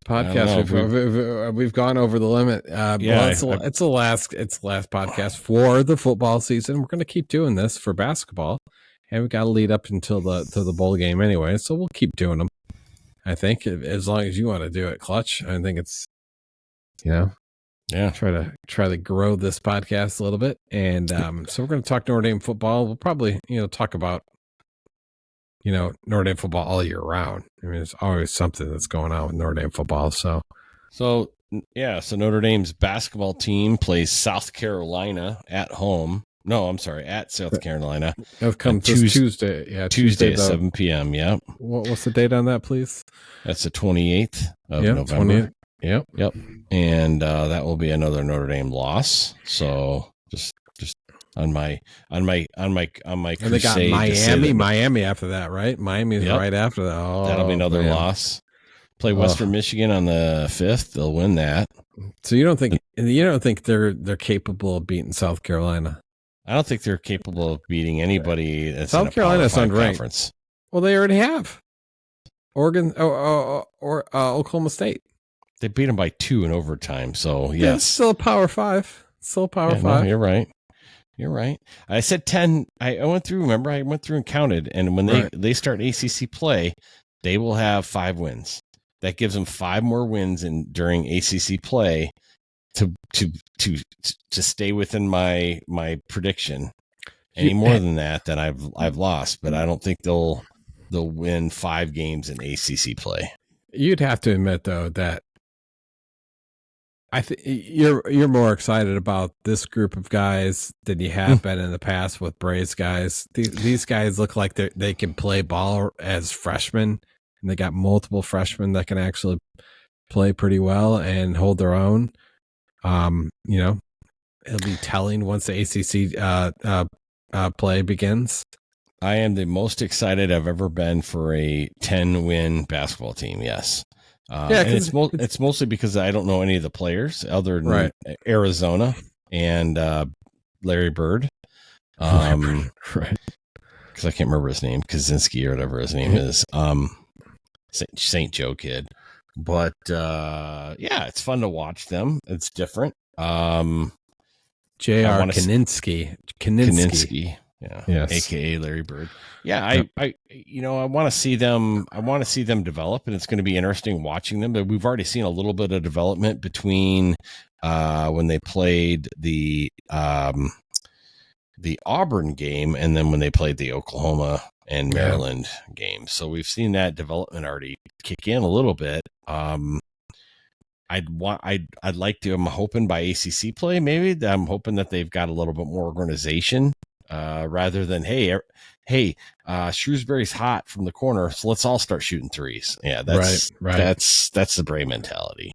podcast? We've gone over the limit. It's the last podcast for the football season. We're going to keep doing this for basketball, and we got to lead up until the bowl game anyway. So we'll keep doing them. I think as long as you want to do it, Clutch. I think it's try to grow this podcast a little bit, and so we're going to talk Notre Dame football. We'll probably talk about Notre Dame football all year round. I mean, there's always something that's going on with Notre Dame football. So Notre Dame's basketball team plays South Carolina at home. No, I'm sorry, at South Carolina. It'll come Tuesday. Yeah, Tuesday at 7 p.m. Yep. What's the date on that, please? That's the 28th of November. 28th. Yep. And that will be another Notre Dame loss. So just on my crusade. And they got Miami after that, right? Miami's right after that. Oh, that'll be another loss. Play Western Michigan on the 5th. They'll win that. So you don't think they're capable of beating South Carolina? I don't think they're capable of beating anybody that's South in a Carolina's Power 5 unranked. conference. Well, they already have. Oregon or Oklahoma State. They beat them by 2 in overtime. So yes, it's still a Power 5. Still Power 5. No, you're right. I said 10. I went through. Remember, I went through and counted. And when they start ACC play, they will have 5 wins. That gives them 5 more wins during ACC play to stay within my prediction. Any more than that, then I've lost. But I don't think they'll win 5 games in ACC play. You'd have to admit though that I think you're more excited about this group of guys than you have been in the past with Bray's guys. These guys look like they can play ball as freshmen, and they got multiple freshmen that can actually play pretty well and hold their own. It'll be telling once the ACC play begins. I am the most excited I've ever been for a 10-win basketball team. Yes. And it's mostly because I don't know any of the players other than Arizona and Larry Bird. Right. Because I can't remember his name, Kaczynski or whatever his name is. St. Joe kid. But yeah, it's fun to watch them. It's different. J.R. Kaninsky. Yeah. Yes. AKA Larry Bird. Yeah, I want to see them. I want to see them develop, and it's going to be interesting watching them. But we've already seen a little bit of development between when they played the Auburn game and then when they played the Oklahoma and Maryland game. So we've seen that development already kick in a little bit. I'd like to. I'm hoping by ACC play, maybe. I'm hoping that they've got a little bit more organization rather than hey, Shrewsbury's hot from the corner, so let's all start shooting threes. Yeah, that's right. That's the Bray mentality.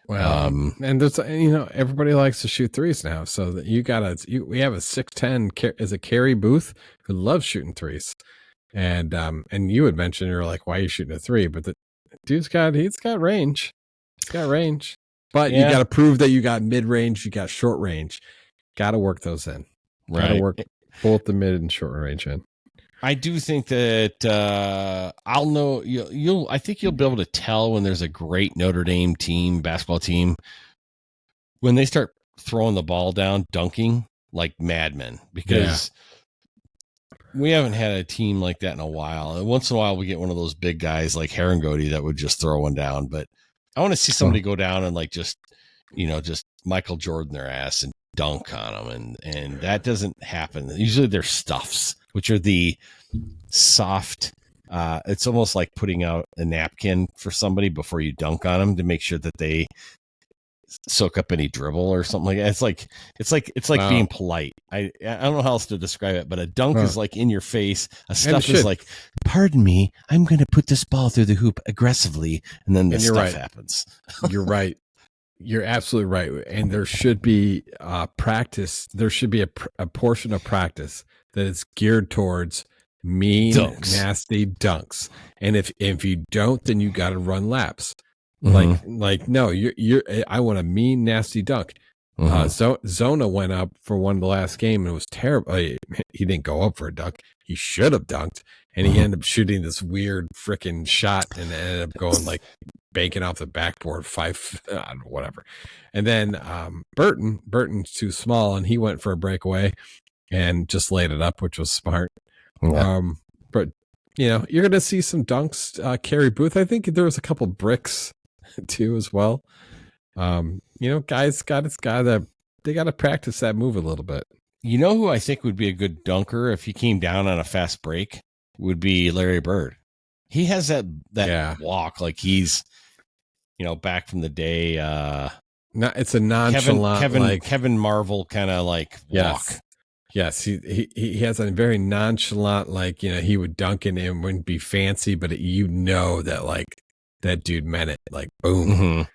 Well, and there's everybody likes to shoot threes now, so that we have a 6'10" is a Carrie Booth who loves shooting threes, and you had mentioned you're like, why are you shooting a three? But the dude's got range. It's got range, but you got to prove that you got mid range, you got short range. Got to work those in. Got to work both the mid and short range in. I do think that I'll know you'll. I think you'll be able to tell when there's a great Notre Dame basketball team, when they start throwing the ball down, dunking like madmen, because we haven't had a team like that in a while. And once in a while, we get one of those big guys like Herringody that would just throw one down, but I want to see somebody go down and just Michael Jordan their ass and dunk on them. And that doesn't happen. Usually they're stuffs, which are the soft, it's almost like putting out a napkin for somebody before you dunk on them to make sure that they soak up any dribble or something like that. It's like being polite. I don't know how else to describe it, but a dunk is like in your face. A stuff is like, pardon me, I'm going to put this ball through the hoop aggressively, and then stuff happens. You're right. You're absolutely right. And there should be practice. There should be a portion of practice that is geared towards mean, nasty dunks. And if you don't, then you got to run laps. Like no, you're. I want a mean, nasty dunk. Zona went up for one of the last game and it was terrible. He didn't go up for a dunk. He should have dunked, and he ended up shooting this weird freaking shot and ended up going banking off the backboard whatever. And then Burton's too small, and he went for a breakaway and just laid it up, which was smart. But you're going to see some dunks. Carrie Booth, I think there was a couple bricks too as well. Guys they got to practice that move a little bit. You know who I think would be a good dunker if he came down on a fast break would be Larry Bird. He has that walk like he's back from the day. It's a nonchalant Kevin Marvel kind of like walk. Yes, he has a very nonchalant, he would dunk in and wouldn't be fancy, but that that dude meant it, boom,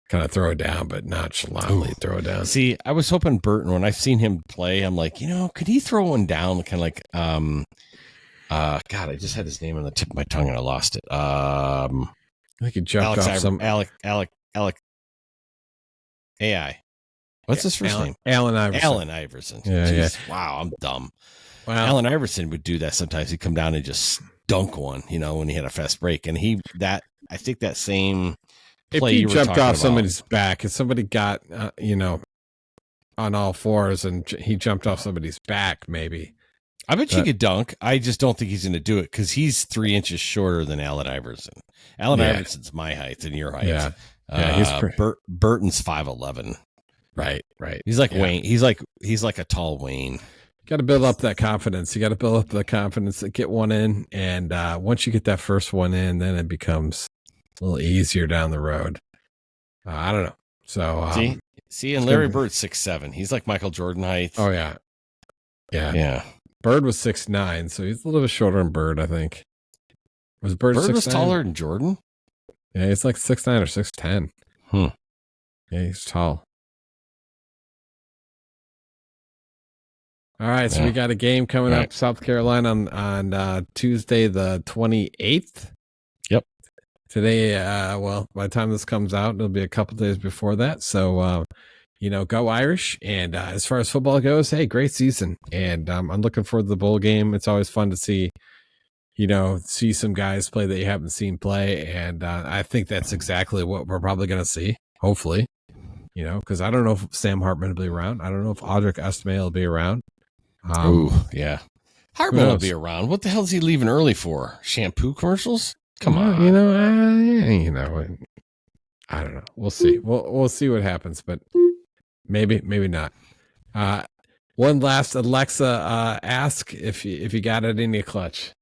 kind of throw it down, but nonchalantly throw it down. See, I was hoping Burton, when I've seen him play, I'm like, could he throw one down? Kind of God, I just had his name on the tip of my tongue and I lost it. I think he jumped off some Alec AI. What's his first name? Alan Iverson. Alan Iverson. Yeah. Wow, I'm dumb. Wow. Alan Iverson would do that sometimes. He'd come down and just dunk one, when he had a fast break. And I think that same play if he jumped off somebody's back, if somebody got, on all fours and he jumped off somebody's back, maybe. I bet you could dunk. I just don't think he's going to do it because he's 3 inches shorter than Allen Iverson. Allen Iverson's my height and your height. Yeah. Burton's 5'11". Right. He's like Wayne. He's like a tall Wayne. Got to build up that confidence. You got to build up the confidence to get one in. And once you get that first one in, then it becomes a little easier down the road. I don't know. So and Larry Bird's 6'7". He's like Michael Jordan height. Oh yeah. Bird was 6'9", so he's a little bit shorter than Bird, I think. Bird 6'9"? Was taller than Jordan? Yeah, he's like 6'9" or 6'10". Yeah, he's tall. All right, so we got a game coming up, South Carolina on Tuesday the 28th. Yep. Today, by the time this comes out, it'll be a couple days before that. So, go Irish. And as far as football goes, hey, great season. And I'm looking forward to the bowl game. It's always fun to see some guys play that you haven't seen play. And I think that's exactly what we're probably going to see, hopefully, because I don't know if Sam Hartman will be around. I don't know if Audric Estime will be around. Yeah. Hartman will be around. What the hell is he leaving early for? Shampoo commercials? Come on. I don't know. We'll see. We'll see what happens, but maybe not. One last Alexa ask if you got it in your clutch.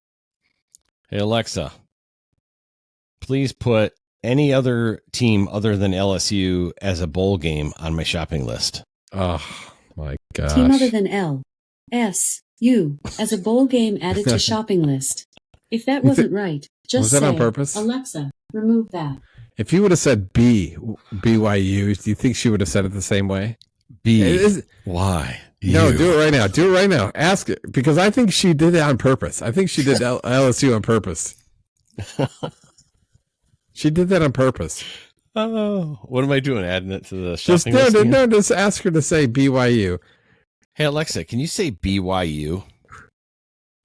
Hey, Alexa, please put any other team other than LSU as a bowl game on my shopping list. Oh, my gosh. Team other than LSU as a bowl game added to shopping list. If that wasn't right, just was that say, on purpose? Alexa, remove that. If you would have said BYU, do you think she would have said it the same way? Why? No, do it right now. Do it right now. Ask it, because I think she did it on purpose. I think she did LSU on purpose. She did that on purpose. Oh, what am I doing? Adding it to the shopping list? No, just ask her to say BYU. Hey, Alexa, can you say BYU?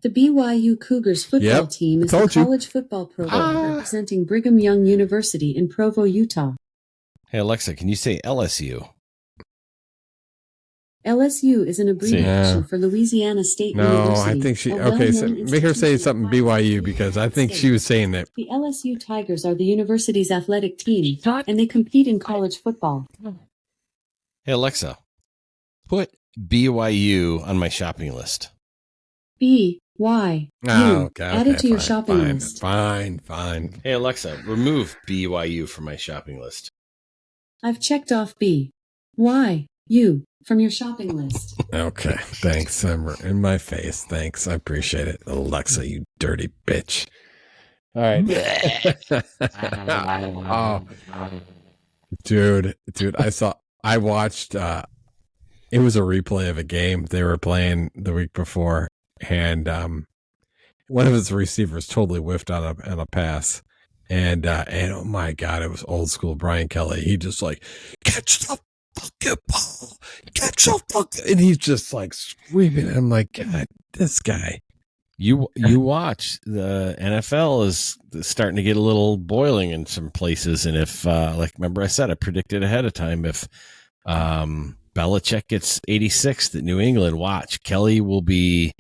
The BYU Cougars football team is the college football program representing Brigham Young University in Provo, Utah. Hey, Alexa, can you say LSU? LSU is an abbreviation for Louisiana State University. No, I think so make her say something BYU, because I think she was saying that. The LSU Tigers are the university's athletic team, and they compete in college football. Hey, Alexa, put BYU on my shopping list. BYU. Okay, add it to your shopping list. Fine. Hey, Alexa, remove BYU from my shopping list. I've checked off BYU from your shopping list. Okay, thanks. I'm in my face. Thanks. I appreciate it. Alexa, you dirty bitch. All right. Dude, I watched, it was a replay of a game they were playing the week before, and one of his receivers totally whiffed on a pass. And oh my God, it was old school Brian Kelly. He just catch the fucking ball, and he's just screaming. I'm like, God, this guy. You watch, the NFL is starting to get a little boiling in some places, and if remember I said I predicted ahead of time, if Belichick gets 86th at New England, watch, Kelly will be.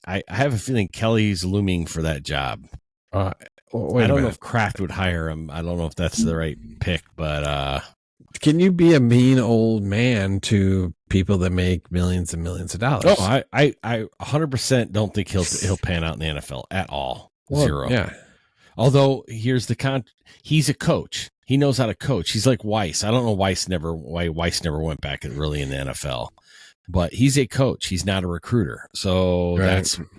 I have a feeling Kelly's looming for that job. I don't know if Kraft would hire him. I don't know if that's the right pick, but can you be a mean old man to people that make millions and millions of dollars? Oh, I 100% don't think he'll pan out in the NFL at all. Zero. Yeah. Although here's he's a coach. He knows how to coach. He's like Weiss. I don't know why Weiss never went back really in the NFL. But he's a coach. He's not a recruiter. So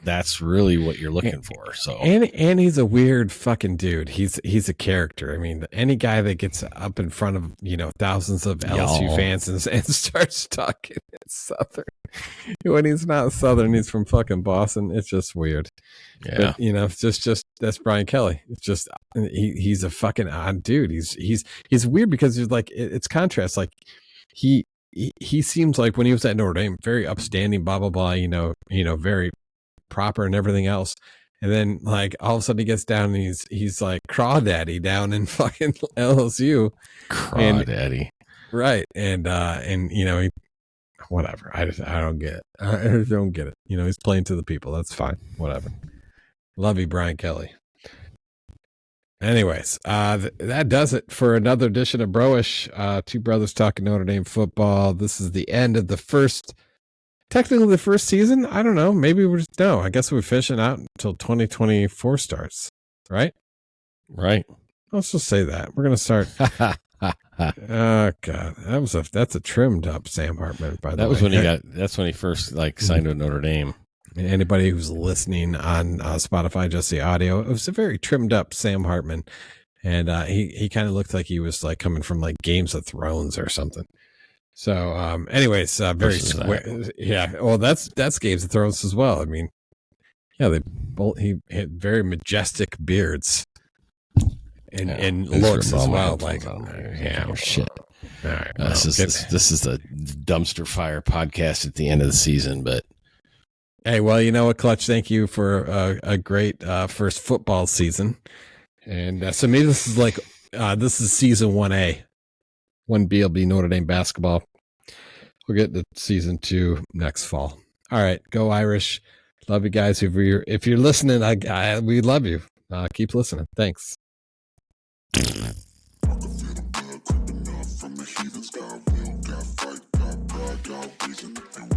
that's really what you're looking for. So and he's a weird fucking dude. He's a character. I mean, any guy that gets up in front of thousands of LSU fans and starts talking in Southern, when he's not Southern, he's from fucking Boston. It's just weird. Yeah, but, it's just that's Brian Kelly. It's just he's a fucking odd dude. He's weird because it's contrast. He seems like when he was at Notre Dame, very upstanding, blah blah blah, very proper and everything else. And then all of a sudden he gets down and he's like crawdaddy down in fucking LSU. Crawdaddy, right? And he, whatever. I don't get it. I don't get it. He's playing to the people. That's fine. Whatever. Love you, Brian Kelly. Anyways, that does it for another edition of Broish. Two brothers talking Notre Dame football. This is the end of the first season. I don't know. Maybe I guess we're fishing out until 2024 starts. Right. Let's just say that we're gonna start. Oh God, that's a trimmed up Sam Hartman. By the way, that was when that's when he first signed with Notre Dame. Anybody who's listening on Spotify, just the audio. It was a very trimmed up Sam Hartman, and he kind of looked like he was coming from Games of Thrones or something. So, anyways, very square. Yeah, well, that's Games of Thrones as well. I mean, yeah, he had very majestic beards and looks as well. Shit. All right, well, this is the dumpster fire podcast at the end of the season, but hey, well, you know what, Clutch? Thank you for a great first football season, and so maybe this is like this is season 1A, 1B will be Notre Dame basketball. We'll get to season 2 next fall. All right, go Irish! Love you guys. If you're listening, we love you. Keep listening. Thanks. I can feel the blood creeping up from the heathens. Got will, got fight, got pride, got reason. If they